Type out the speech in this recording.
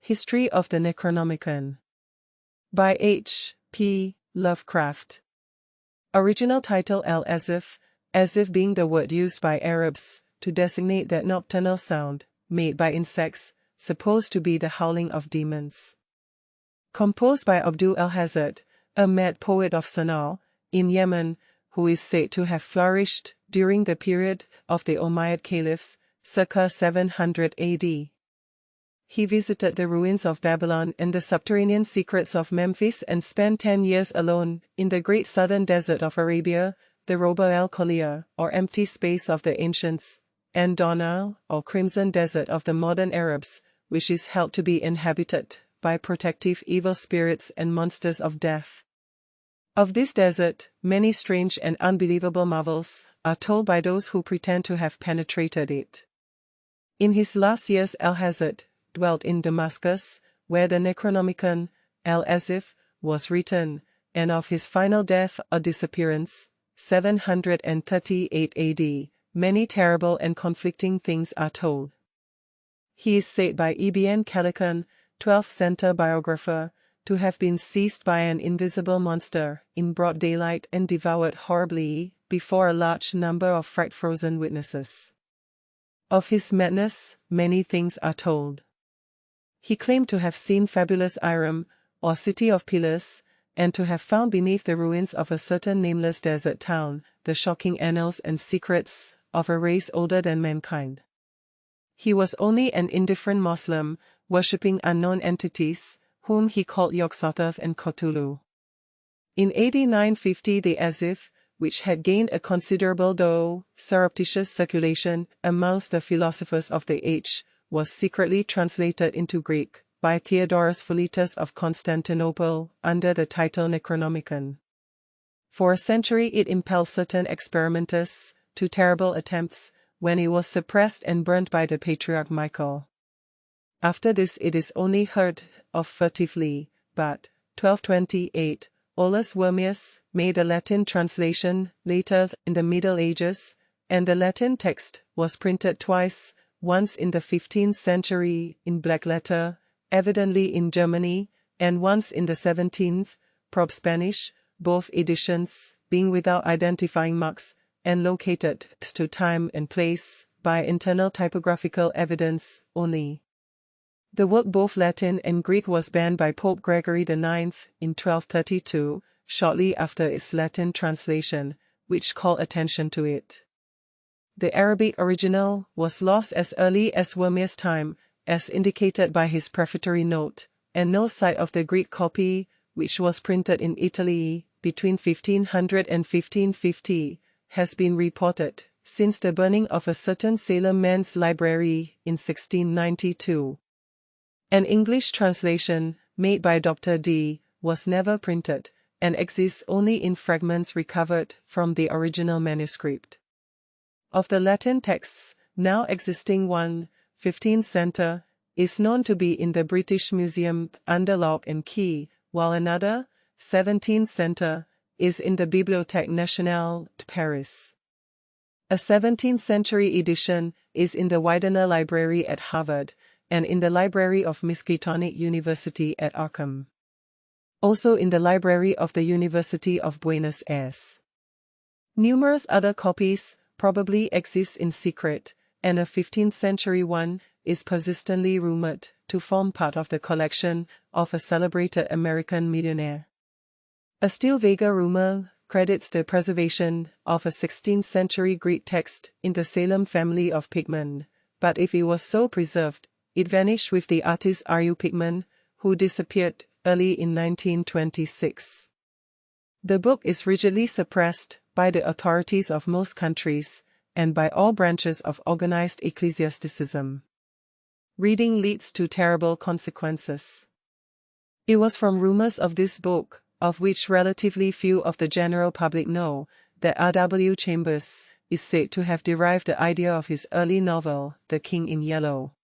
History of the Necronomicon. By H. P. Lovecraft. Original title as if being the word used by Arabs to designate that nocturnal sound, made by insects, supposed to be the howling of demons. Composed by Abdul al-Hazard, a mad poet of Sana'a, in Yemen, who is said to have flourished during the period of the Umayyad Caliphs, circa 700 AD. He visited the ruins of Babylon and the subterranean secrets of Memphis and spent 10 years alone in the great southern desert of Arabia, the Roba el-Khalia, or empty space of the ancients, and Dana, or crimson desert of the modern Arabs, which is held to be inhabited by protective evil spirits and monsters of death. Of this desert, many strange and unbelievable marvels are told by those who pretend to have penetrated it. In his last years al-Hazard dwelt in Damascus, where the Necronomicon, al-Asif, was written, and of his final death or disappearance, 738 AD, many terrible and conflicting things are told. He is said by Ibn Khaldun, 12th century biographer, to have been seized by an invisible monster in broad daylight and devoured horribly before a large number of fright-frozen witnesses. Of his madness, many things are told. He claimed to have seen fabulous Iram, or city of pillars, and to have found beneath the ruins of a certain nameless desert town the shocking annals and secrets of a race older than mankind. He was only an indifferent Muslim, worshipping unknown entities, whom he called Yog-Sothoth and Cthulhu. In AD 950 the Asif, which had gained a considerable though surreptitious circulation amongst the philosophers of the age, was secretly translated into Greek by Theodorus Philetus of Constantinople under the title Necronomicon. For a century it impelled certain experimenters to terrible attempts, when it was suppressed and burnt by the Patriarch Michael. After this it is only heard of furtively, but, 1228, Olaus Wormius made a Latin translation later in the Middle Ages, and the Latin text was printed twice, once in the 15th century in black letter, evidently in Germany, and once in the 17th, prob Spanish, both editions being without identifying marks, and located to time and place by internal typographical evidence only. The work both Latin and Greek was banned by Pope Gregory IX in 1232, shortly after its Latin translation, which called attention to it. The Arabic original was lost as early as Wormius' time, as indicated by his prefatory note, and no sight of the Greek copy, which was printed in Italy between 1500 and 1550, has been reported since the burning of a certain Salem men's library in 1692. An English translation, made by Dr. D., was never printed, and exists only in fragments recovered from the original manuscript. Of the Latin texts, now existing one, 15th century, is known to be in the British Museum under lock and key, while another, 17th century, is in the Bibliothèque Nationale de Paris. A 17th century edition is in the Widener Library at Harvard, and in the Library of Miskatonic University at Arkham. Also in the Library of the University of Buenos Aires. Numerous other copies probably exist in secret, and a 15th century one is persistently rumored to form part of the collection of a celebrated American millionaire. A still vaguer rumor credits the preservation of a 16th century Greek text in the Salem family of Pigman, but if it was so preserved, it vanished with the artist R.U. Pigman, who disappeared early in 1926. The book is rigidly suppressed by the authorities of most countries, and by all branches of organized ecclesiasticism. Reading leads to terrible consequences. It was from rumors of this book, of which relatively few of the general public know, that R.W. Chambers is said to have derived the idea of his early novel, The King in Yellow.